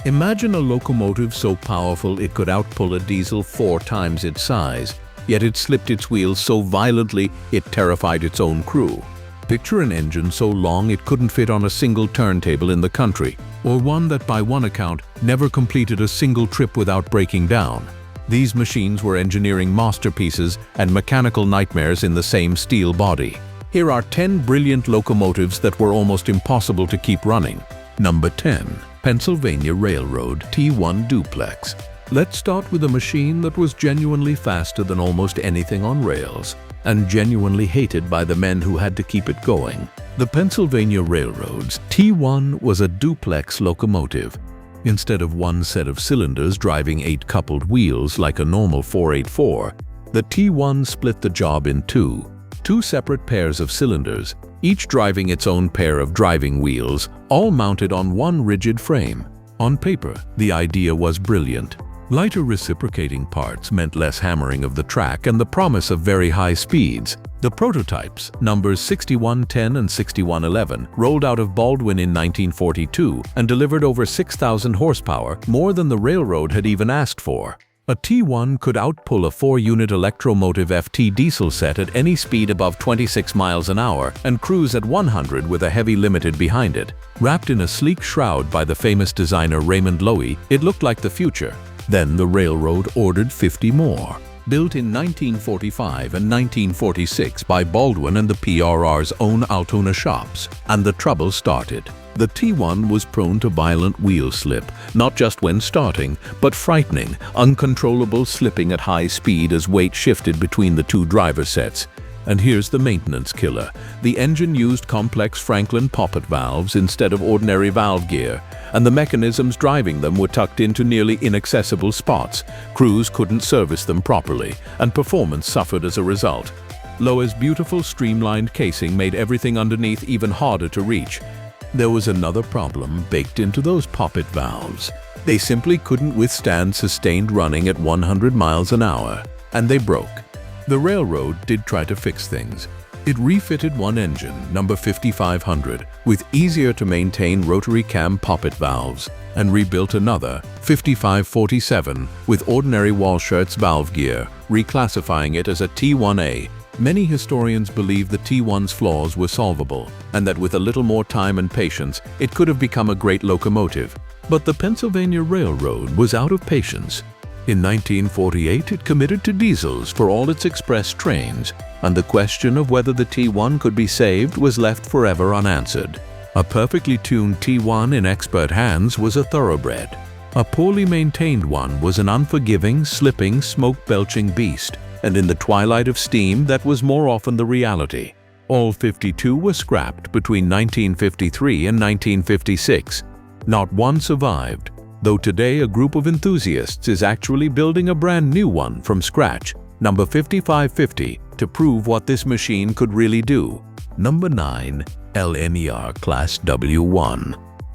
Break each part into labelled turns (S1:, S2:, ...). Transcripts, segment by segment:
S1: Imagine a locomotive so powerful it could outpull a diesel 4 times its size, yet it slipped its wheels so violently it terrified its own crew. Picture an engine so long it couldn't fit on a single turntable in the country, or one that by one account never completed a single trip without breaking down. These machines were engineering masterpieces and mechanical nightmares in the same steel body. Here are 10 brilliant locomotives that were almost impossible to keep running. Number 10. Pennsylvania Railroad T1 Duplex. Let's start with a machine that was genuinely faster than almost anything on rails, and genuinely hated by the men who had to keep it going. The Pennsylvania Railroad's T1 was a duplex locomotive. Instead of one set of cylinders driving 8 coupled wheels like a normal 484, the T1 split the job in two separate pairs of cylinders, each driving its own pair of driving wheels, all mounted on one rigid frame. On paper, the idea was brilliant. Lighter reciprocating parts meant less hammering of the track and the promise of very high speeds. The prototypes, numbers 6110 and 6111, rolled out of Baldwin in 1942 and delivered over 6,000 horsepower, more than the railroad had even asked for. A T1 could outpull a 4-unit Electromotive FT diesel set at any speed above 26 miles an hour and cruise at 100 with a heavy limited behind it. Wrapped in a sleek shroud by the famous designer Raymond Loewy, it looked like the future. Then the railroad ordered 50 more. Built in 1945 and 1946 by Baldwin and the PRR's own Altoona shops, and the trouble started. The T1 was prone to violent wheel slip, not just when starting, but frightening, uncontrollable slipping at high speed as weight shifted between the two driver sets. And here's the maintenance killer. The engine used complex Franklin poppet valves instead of ordinary valve gear, and the mechanisms driving them were tucked into nearly inaccessible spots. Crews couldn't service them properly, and performance suffered as a result. Loewy's beautiful streamlined casing made everything underneath even harder to reach. There was another problem baked into those poppet valves. They simply couldn't withstand sustained running at 100 miles an hour, and they broke. The railroad did try to fix things. It refitted one engine, number 5500, with easier-to-maintain rotary cam poppet valves, and rebuilt another, 5547, with ordinary Walschaerts valve gear, reclassifying it as a T1A. Many historians believe the T1's flaws were solvable, and that with a little more time and patience, it could have become a great locomotive. But the Pennsylvania Railroad was out of patience. In 1948, it committed to diesels for all its express trains, and the question of whether the T1 could be saved was left forever unanswered. A perfectly tuned T1 in expert hands was a thoroughbred. A poorly maintained one was an unforgiving, slipping, smoke-belching beast, and in the twilight of steam, that was more often the reality. All 52 were scrapped between 1953 and 1956. Not one survived, though today a group of enthusiasts is actually building a brand new one from scratch, number 5550, to prove what this machine could really do. Number 9. LNER Class W1.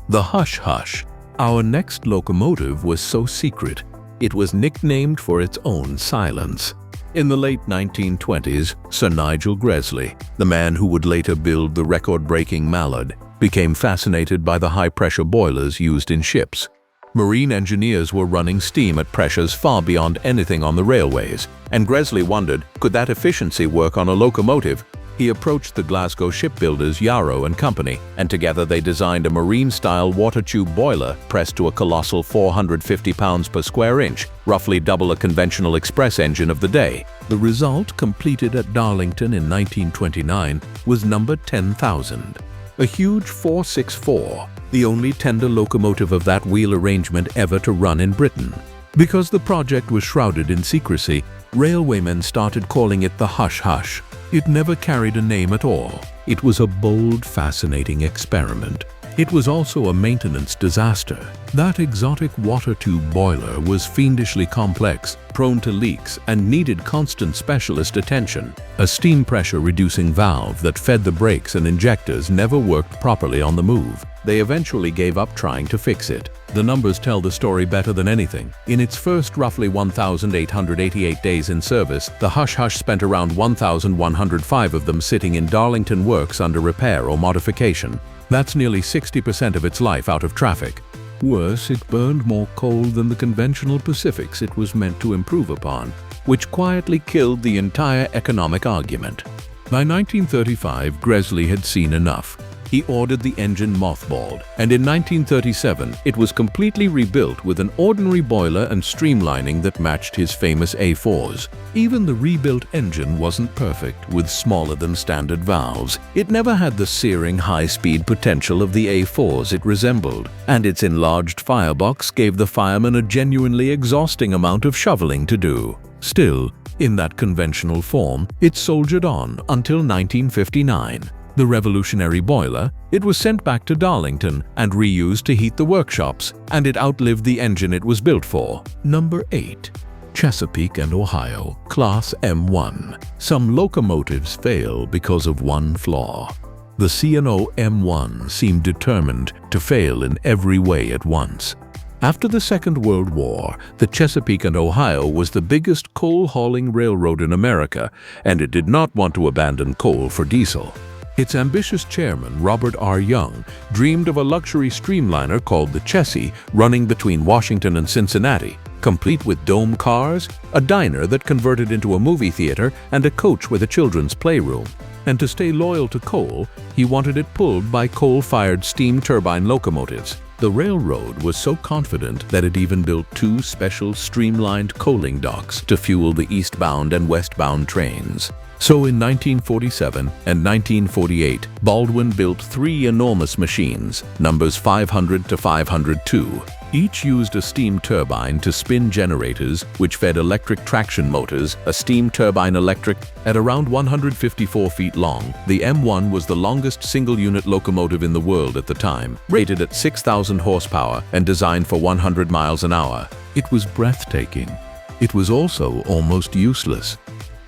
S1: The Hush-Hush. Our next locomotive was so secret, it was nicknamed for its own silence. In the late 1920s, Sir Nigel Gresley, the man who would later build the record-breaking Mallard, became fascinated by the high-pressure boilers used in ships. Marine engineers were running steam at pressures far beyond anything on the railways, and Gresley wondered, could that efficiency work on a locomotive? He approached the Glasgow shipbuilders Yarrow and Company, and together they designed a marine-style water tube boiler pressed to a colossal 450 pounds per square inch, roughly double a conventional express engine of the day. The result, completed at Darlington in 1929, was number 10,000. A huge 464, the only tender locomotive of that wheel arrangement ever to run in Britain. Because the project was shrouded in secrecy, railwaymen started calling it the Hush-Hush. It never carried a name at all. It was a bold, fascinating experiment. It was also a maintenance disaster. That exotic water tube boiler was fiendishly complex, prone to leaks, and needed constant specialist attention. A steam pressure-reducing valve that fed the brakes and injectors never worked properly on the move. They eventually gave up trying to fix it. The numbers tell the story better than anything. In its first roughly 1,888 days in service, the Hush-Hush spent around 1,105 of them sitting in Darlington works under repair or modification. That's nearly 60% of its life out of traffic. Worse, it burned more coal than the conventional Pacifics it was meant to improve upon, which quietly killed the entire economic argument. By 1935, Gresley had seen enough. He ordered the engine mothballed, and in 1937 it was completely rebuilt with an ordinary boiler and streamlining that matched his famous A4s. Even the rebuilt engine wasn't perfect, with smaller than standard valves. It never had the searing high-speed potential of the A4s it resembled, and its enlarged firebox gave the fireman a genuinely exhausting amount of shoveling to do. Still, in that conventional form, it soldiered on until 1959. The revolutionary boiler, it was sent back to Darlington and reused to heat the workshops, and it outlived the engine it was built for. Number 8. Chesapeake and Ohio Class M1. Some locomotives fail because of one flaw. The C&O M1 seemed determined to fail in every way at once. After the Second World War, the Chesapeake and Ohio was the biggest coal-hauling railroad in America, and it did not want to abandon coal for diesel. Its ambitious chairman, Robert R. Young, dreamed of a luxury streamliner called the Chessie running between Washington and Cincinnati, complete with dome cars, a diner that converted into a movie theater, and a coach with a children's playroom. And to stay loyal to coal, he wanted it pulled by coal-fired steam turbine locomotives. The railroad was so confident that it even built 2 special streamlined coaling docks to fuel the eastbound and westbound trains. So in 1947 and 1948, Baldwin built 3 enormous machines, numbers 500 to 502. Each used a steam turbine to spin generators, which fed electric traction motors, a steam turbine electric. At around 154 feet long, the M1 was the longest single-unit locomotive in the world at the time, rated at 6,000 horsepower and designed for 100 miles an hour. It was breathtaking. It was also almost useless.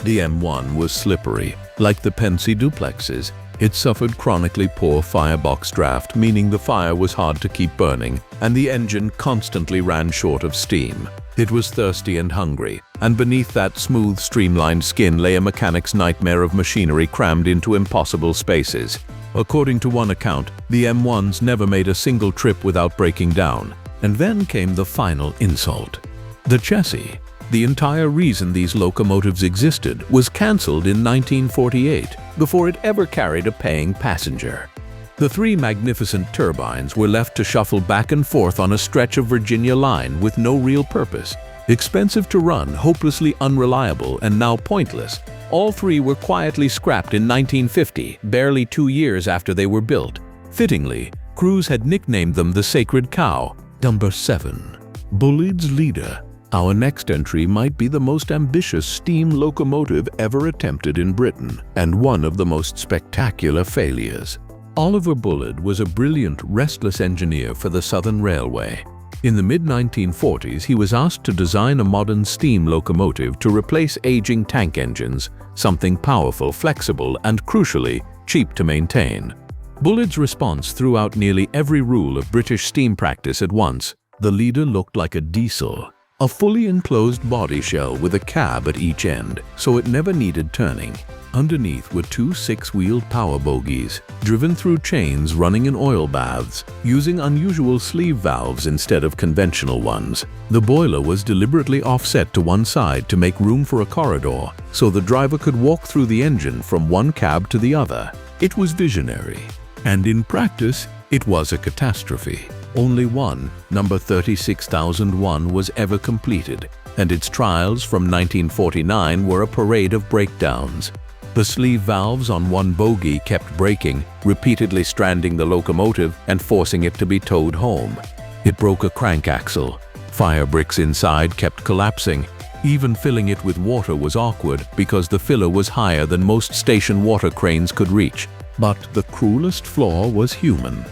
S1: The M1 was slippery, like the Pennsylvania duplexes. It suffered chronically poor firebox draft, meaning the fire was hard to keep burning, and the engine constantly ran short of steam. It was thirsty and hungry, and beneath that smooth, streamlined skin lay a mechanic's nightmare of machinery crammed into impossible spaces. According to one account, the M1s never made a single trip without breaking down. And then came the final insult. The Chessie. The entire reason these locomotives existed was cancelled in 1948, before it ever carried a paying passenger. The 3 magnificent turbines were left to shuffle back and forth on a stretch of Virginia line with no real purpose. Expensive to run, hopelessly unreliable, and now pointless, all 3 were quietly scrapped in 1950, barely 2 years after they were built. Fittingly, crews had nicknamed them the Sacred Cow. Number 7. Bulleid Leader. Our next entry might be the most ambitious steam locomotive ever attempted in Britain, and one of the most spectacular failures. Oliver Bulleid was a brilliant, restless engineer for the Southern Railway. In the mid-1940s, he was asked to design a modern steam locomotive to replace aging tank engines, something powerful, flexible, and crucially, cheap to maintain. Bulleid's response threw out nearly every rule of British steam practice at once. The Leader looked like a diesel. A fully enclosed body shell with a cab at each end, so it never needed turning. Underneath were 2 6-wheeled power bogies, driven through chains running in oil baths, using unusual sleeve valves instead of conventional ones. The boiler was deliberately offset to one side to make room for a corridor, so the driver could walk through the engine from one cab to the other. It was visionary, and in practice, it was a catastrophe. Only one, number 36001, was ever completed, and its trials from 1949 were a parade of breakdowns. The sleeve valves on one bogie kept breaking, repeatedly stranding the locomotive and forcing it to be towed home. It broke a crank axle. Fire bricks inside kept collapsing. Even filling it with water was awkward because the filler was higher than most station water cranes could reach. But the cruelest flaw was human.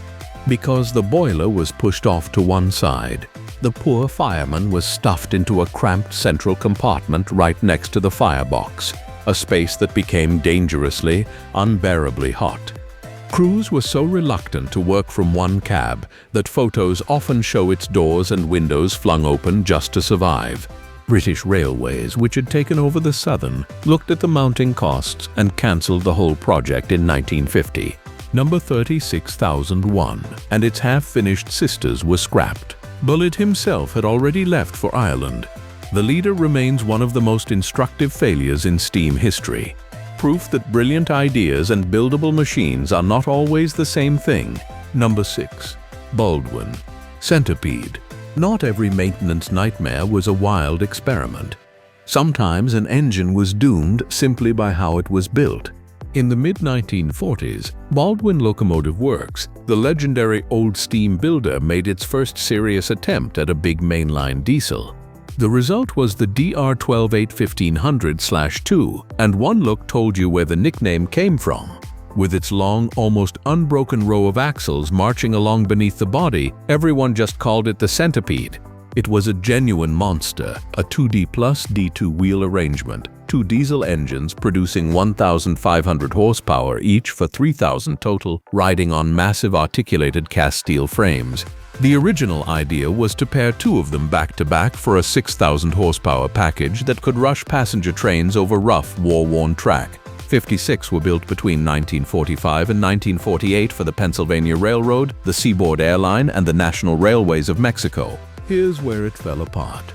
S1: Because the boiler was pushed off to one side, the poor fireman was stuffed into a cramped central compartment right next to the firebox, a space that became dangerously, unbearably hot. Crews were so reluctant to work from one cab that photos often show its doors and windows flung open just to survive. British Railways, which had taken over the Southern, looked at the mounting costs and cancelled the whole project in 1950. Number 36001, and its half-finished sisters were scrapped. Bulleid himself had already left for Ireland. The Leader remains one of the most instructive failures in steam history. Proof that brilliant ideas and buildable machines are not always the same thing. Number 6. Baldwin Centipede. Not every maintenance nightmare was a wild experiment. Sometimes an engine was doomed simply by how it was built. In the mid-1940s, Baldwin Locomotive Works, the legendary old steam builder, made its first serious attempt at a big mainline diesel. The result was the DR128-1500/2, and one look told you where the nickname came from. With its long, almost unbroken row of axles marching along beneath the body, everyone just called it the Centipede. It was a genuine monster, a 2D plus D2 wheel arrangement, two diesel engines producing 1,500 horsepower each for 3,000 total, riding on massive articulated cast steel frames. The original idea was to pair two of them back-to-back for a 6,000 horsepower package that could rush passenger trains over rough, war-worn track. 56 were built between 1945 and 1948 for the Pennsylvania Railroad, the Seaboard Airline, and the National Railways of Mexico. Here's where it fell apart.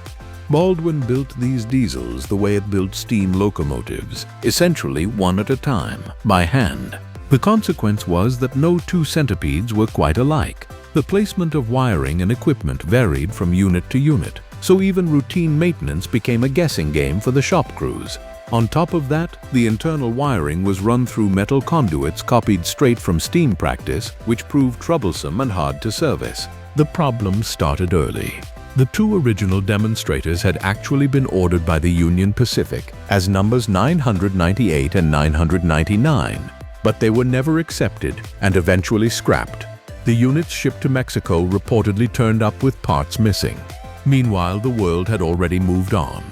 S1: Baldwin built these diesels the way it built steam locomotives, essentially one at a time, by hand. The consequence was that no two centipedes were quite alike. The placement of wiring and equipment varied from unit to unit, so even routine maintenance became a guessing game for the shop crews. On top of that, the internal wiring was run through metal conduits copied straight from steam practice, which proved troublesome and hard to service. The problem started early. The two original demonstrators had actually been ordered by the Union Pacific as numbers 998 and 999, but they were never accepted and eventually scrapped. The units shipped to Mexico reportedly turned up with parts missing. Meanwhile, the world had already moved on.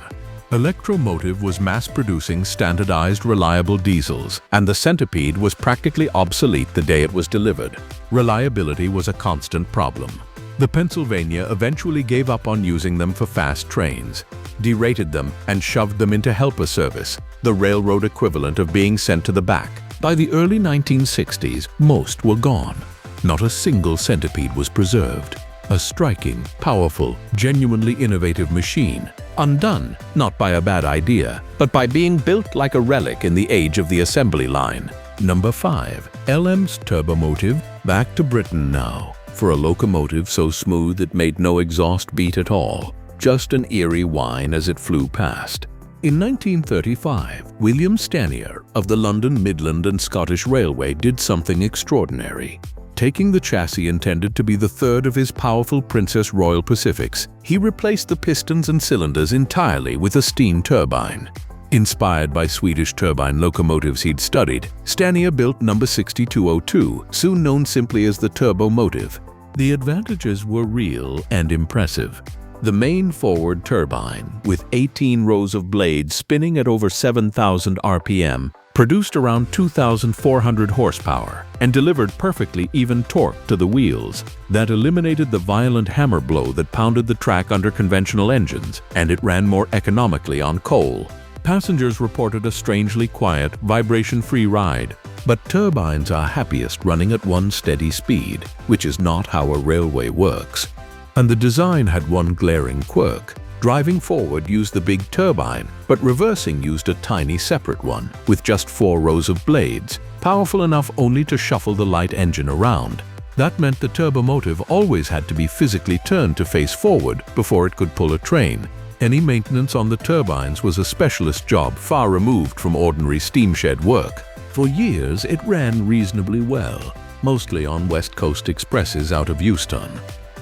S1: Electromotive was mass-producing standardized, reliable diesels, and the Centipede was practically obsolete the day it was delivered. Reliability was a constant problem. The Pennsylvania eventually gave up on using them for fast trains, derated them, and shoved them into helper service, the railroad equivalent of being sent to the back. By the early 1960s, most were gone. Not a single Centipede was preserved. A striking, powerful, genuinely innovative machine, undone not by a bad idea, but by being built like a relic in the age of the assembly line. Number 5. LMS Turbo Motive, back to Britain now, for a locomotive so smooth it made no exhaust beat at all, just an eerie whine as it flew past. In 1935, William Stanier of the London, Midland and Scottish Railway did something extraordinary. Taking the chassis intended to be the third of his powerful Princess Royal Pacifics, he replaced the pistons and cylinders entirely with a steam turbine. Inspired by Swedish turbine locomotives he'd studied, Stanier built number 6202, soon known simply as the Turbo Motive. The advantages were real and impressive. The main forward turbine, with 18 rows of blades spinning at over 7,000 RPM, produced around 2,400 horsepower and delivered perfectly even torque to the wheels. That eliminated the violent hammer blow that pounded the track under conventional engines, and it ran more economically on coal. Passengers reported a strangely quiet, vibration-free ride, but turbines are happiest running at one steady speed, which is not how a railway works. And the design had one glaring quirk. Driving forward used the big turbine, but reversing used a tiny separate one, with just 4 rows of blades, powerful enough only to shuffle the light engine around. That meant the turbomotive always had to be physically turned to face forward before it could pull a train. Any maintenance on the turbines was a specialist job far removed from ordinary steamshed work. For years, it ran reasonably well, mostly on West Coast expresses out of Euston.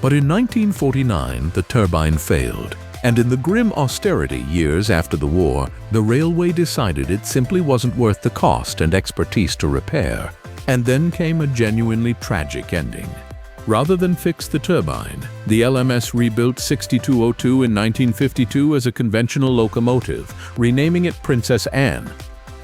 S1: But in 1949, the turbine failed. And in the grim austerity years after the war, the railway decided it simply wasn't worth the cost and expertise to repair. And then came a genuinely tragic ending. Rather than fix the turbine, the LMS rebuilt 6202 in 1952 as a conventional locomotive, renaming it Princess Anne.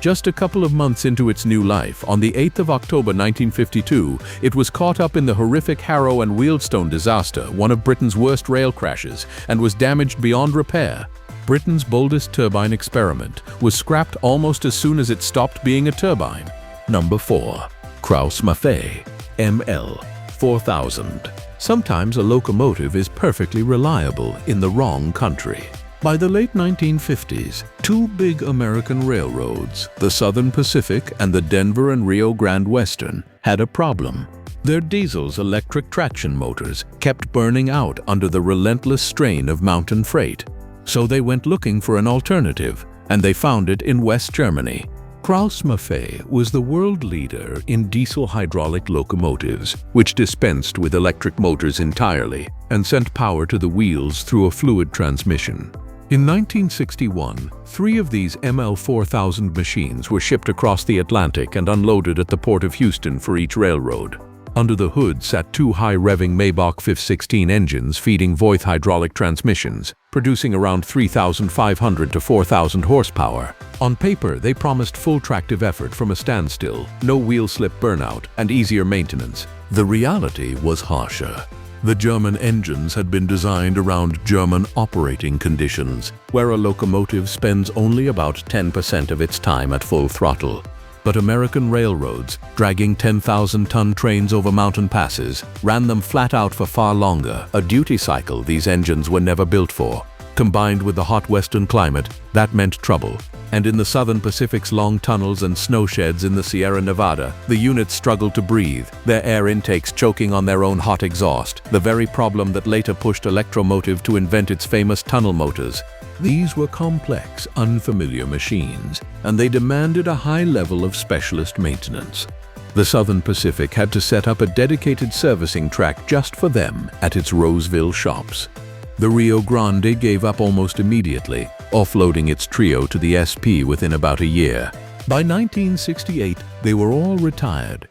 S1: Just a couple of months into its new life, on the 8th of October 1952, it was caught up in the horrific Harrow and Wealdstone disaster, one of Britain's worst rail crashes, and was damaged beyond repair. Britain's boldest turbine experiment was scrapped almost as soon as it stopped being a turbine. Number 4. Krauss-Maffei ML-4000. Sometimes a locomotive is perfectly reliable in the wrong country. By the late 1950s, two big American railroads, the Southern Pacific and the Denver and Rio Grande Western, had a problem. Their diesel's electric traction motors kept burning out under the relentless strain of mountain freight. So they went looking for an alternative, and they found it in West Germany. Krauss-Maffei was the world leader in diesel hydraulic locomotives, which dispensed with electric motors entirely and sent power to the wheels through a fluid transmission. In 1961, 3 of these ML-4000 machines were shipped across the Atlantic and unloaded at the port of Houston for each railroad. Under the hood sat 2 high-revving Maybach 516 engines feeding Voith hydraulic transmissions, producing around 3,500 to 4,000 horsepower. On paper, they promised full tractive effort from a standstill, no wheel slip burnout, and easier maintenance. The reality was harsher. The German engines had been designed around German operating conditions, where a locomotive spends only about 10% of its time at full throttle. But American railroads, dragging 10,000-ton trains over mountain passes, ran them flat out for far longer, a duty cycle these engines were never built for. Combined with the hot western climate, that meant trouble. And in the Southern Pacific's long tunnels and snow sheds in the Sierra Nevada, the units struggled to breathe, their air intakes choking on their own hot exhaust, the very problem that later pushed Electromotive to invent its famous tunnel motors. These were complex, unfamiliar machines, and they demanded a high level of specialist maintenance. The Southern Pacific had to set up a dedicated servicing track just for them at its Roseville shops. The Rio Grande gave up almost immediately, offloading its trio to the SP within about a year. By 1968, they were all retired.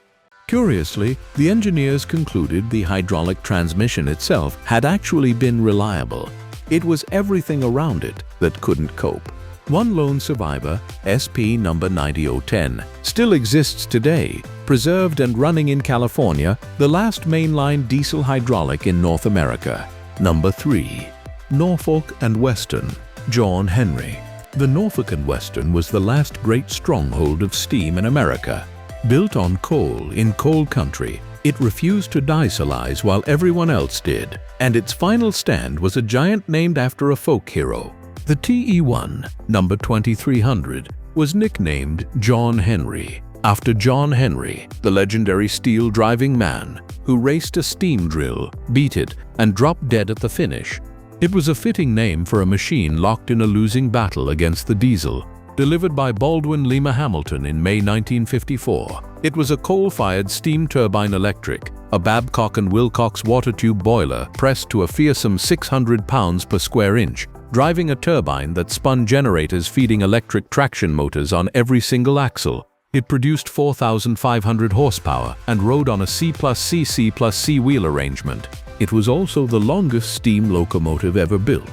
S1: Curiously, the engineers concluded the hydraulic transmission itself had actually been reliable. It was everything around it that couldn't cope. One lone survivor, SP number 90010, still exists today, preserved and running in California, the last mainline diesel hydraulic in North America. Number 3. Norfolk and Western, Jawn Henry. The Norfolk and Western was the last great stronghold of steam in America. Built on coal in coal country, it refused to dieselize while everyone else did, and its final stand was a giant named after a folk hero. The TE1, number 2300, was nicknamed Jawn Henry, after Jawn Henry, the legendary steel-driving man who raced a steam drill, beat it, and dropped dead at the finish. It was a fitting name for a machine locked in a losing battle against the diesel. Delivered by Baldwin Leader Hamilton in May 1954, it was a coal-fired steam turbine electric, a Babcock and Wilcox water tube boiler pressed to a fearsome 600 pounds per square inch, driving a turbine that spun generators feeding electric traction motors on every single axle. It produced 4,500 horsepower and rode on a C+C wheel arrangement. It was also the longest steam locomotive ever built.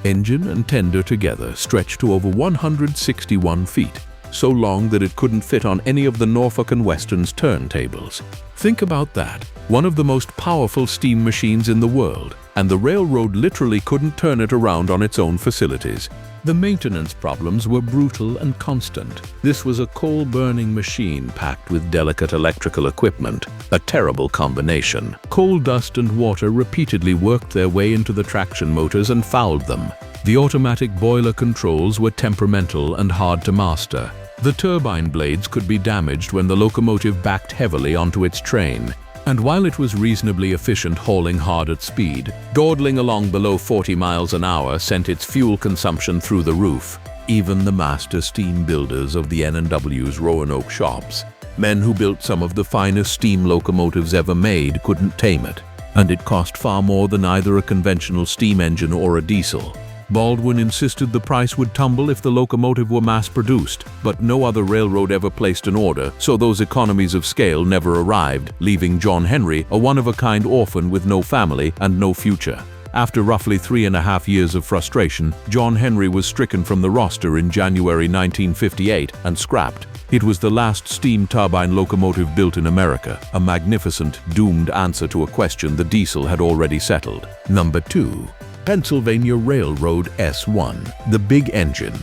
S1: Engine and tender together stretched to over 161 feet, so long that it couldn't fit on any of the Norfolk and Western's turntables. Think about that, one of the most powerful steam machines in the world, and the railroad literally couldn't turn it around on its own facilities. The maintenance problems were brutal and constant. This was a coal-burning machine packed with delicate electrical equipment, a terrible combination. Coal dust and water repeatedly worked their way into the traction motors and fouled them. The automatic boiler controls were temperamental and hard to master. The turbine blades could be damaged when the locomotive backed heavily onto its train. And while it was reasonably efficient hauling hard at speed, dawdling along below 40 miles an hour sent its fuel consumption through the roof. Even the master steam builders of the N&W's Roanoke shops, men who built some of the finest steam locomotives ever made, couldn't tame it. And it cost far more than either a conventional steam engine or a diesel. Baldwin insisted the price would tumble if the locomotive were mass-produced, but no other railroad ever placed an order, so those economies of scale never arrived, leaving Jawn Henry a one-of-a-kind orphan with no family and no future. After roughly 3.5 years of frustration, Jawn Henry was stricken from the roster in January 1958 and scrapped. It was the last steam turbine locomotive built in America, a magnificent, doomed answer to a question the diesel had already settled. Number 2. Pennsylvania Railroad S1, the Big Engine.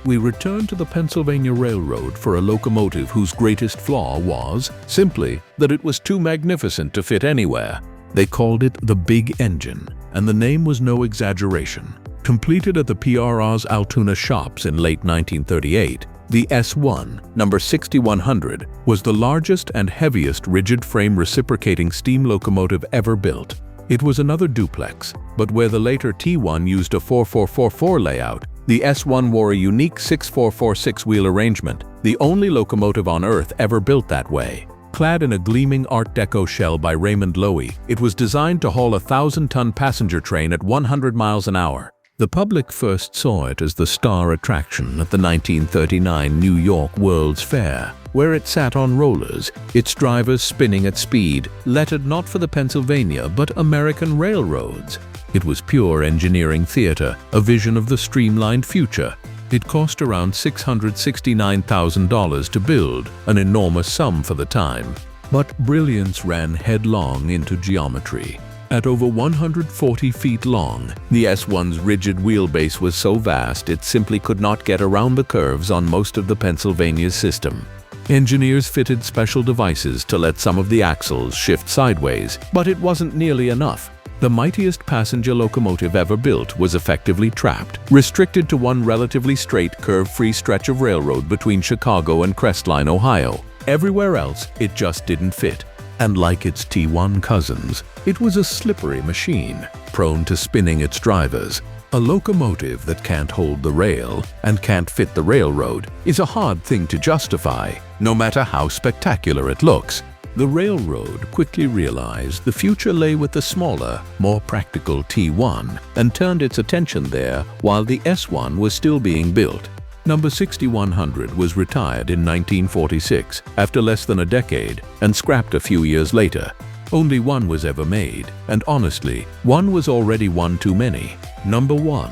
S1: we return to the Pennsylvania Railroad for a locomotive whose greatest flaw was, simply, that it was too magnificent to fit anywhere. They called it the Big Engine, and the name was no exaggeration. Completed at the PRR's Altoona shops in late 1938, the S1, number 6100, was the largest and heaviest rigid-frame reciprocating steam locomotive ever built. It was another duplex, but where the later T1 used a 4444 layout, the S1 wore a unique 6446 wheel arrangement, the only locomotive on Earth ever built that way. Clad in a gleaming Art Deco shell by Raymond Loewy, it was designed to haul a 1,000-ton passenger train at 100 miles an hour. The public first saw it as the star attraction at the 1939 New York World's Fair, where it sat on rollers, its drivers spinning at speed, lettered not for the Pennsylvania but American railroads. It was pure engineering theater, a vision of the streamlined future. It cost around $669,000 to build, an enormous sum for the time. But brilliance ran headlong into geometry. At over 140 feet long, the S1's rigid wheelbase was so vast it simply could not get around the curves on most of the Pennsylvania's system. Engineers fitted special devices to let some of the axles shift sideways, but it wasn't nearly enough. The mightiest passenger locomotive ever built was effectively trapped, restricted to one relatively straight, curve-free stretch of railroad between Chicago and Crestline, Ohio. Everywhere else, it just didn't fit. And like its T1 cousins, it was a slippery machine, prone to spinning its drivers. A locomotive that can't hold the rail and can't fit the railroad is a hard thing to justify, no matter how spectacular it looks. The railroad quickly realized the future lay with the smaller, more practical T1 and turned its attention there while the S1 was still being built. Number 6100 was retired in 1946 after less than a decade and scrapped a few years later. Only one was ever made, and honestly, one was already one too many. Number 1.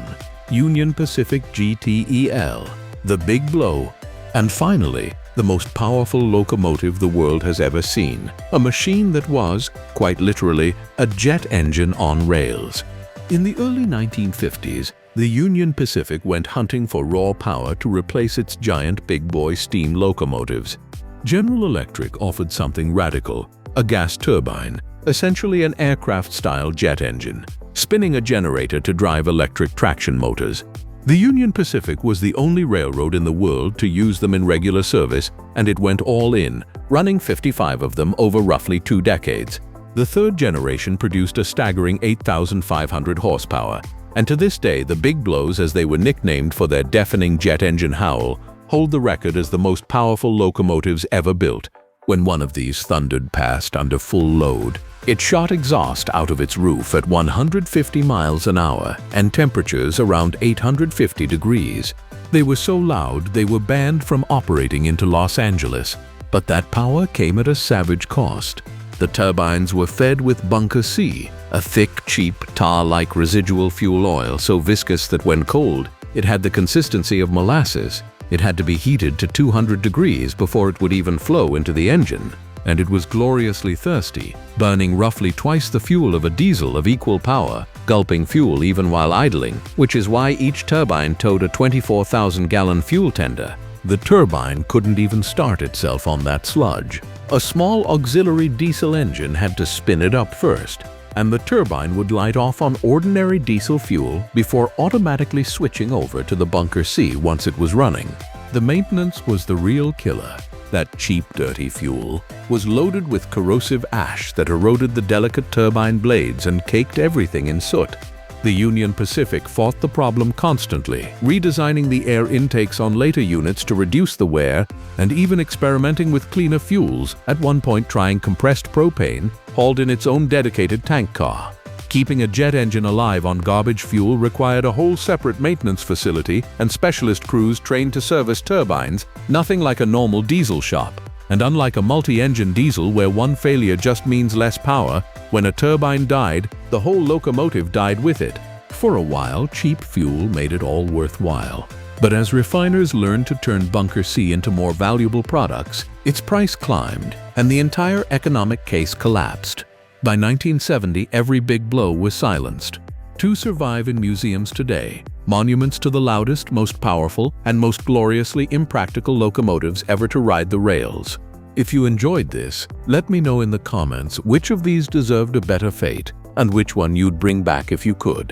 S1: Union Pacific GTEL, the Big Blow. And finally, the most powerful locomotive the world has ever seen, a machine that was, quite literally, a jet engine on rails. In the early 1950s, the Union Pacific went hunting for raw power to replace its giant big boy steam locomotives. General Electric offered something radical, a gas turbine, essentially an aircraft-style jet engine, spinning a generator to drive electric traction motors. The Union Pacific was the only railroad in the world to use them in regular service, and it went all in, running 55 of them over roughly 2 decades. The third generation produced a staggering 8,500 horsepower, and to this day the Big Blows, as they were nicknamed for their deafening jet engine howl, hold the record as the most powerful locomotives ever built. When one of these thundered past under full load, it shot exhaust out of its roof at 150 miles an hour and temperatures around 850 degrees. They were so loud they were banned from operating into Los Angeles, but that power came at a savage cost. The turbines were fed with Bunker C, a thick, cheap, tar-like residual fuel oil so viscous that when cold, it had the consistency of molasses. It had to be heated to 200 degrees before it would even flow into the engine. And it was gloriously thirsty, burning roughly twice the fuel of a diesel of equal power, gulping fuel even while idling, which is why each turbine towed a 24,000-gallon fuel tender. The turbine couldn't even start itself on that sludge. A small auxiliary diesel engine had to spin it up first, and the turbine would light off on ordinary diesel fuel before automatically switching over to the Bunker C once it was running. The maintenance was the real killer. That cheap, dirty fuel was loaded with corrosive ash that eroded the delicate turbine blades and caked everything in soot. The Union Pacific fought the problem constantly, redesigning the air intakes on later units to reduce the wear and even experimenting with cleaner fuels, at one point trying compressed propane hauled in its own dedicated tank car. Keeping a jet engine alive on garbage fuel required a whole separate maintenance facility and specialist crews trained to service turbines, nothing like a normal diesel shop. And unlike a multi-engine diesel where one failure just means less power, when a turbine died, the whole locomotive died with it. For a while, cheap fuel made it all worthwhile. But as refiners learned to turn Bunker C into more valuable products, its price climbed, and the entire economic case collapsed. By 1970, every Big Blow was silenced. 2 survive in museums today, monuments to the loudest, most powerful, and most gloriously impractical locomotives ever to ride the rails. If you enjoyed this, let me know in the comments which of these deserved a better fate and which one you'd bring back if you could.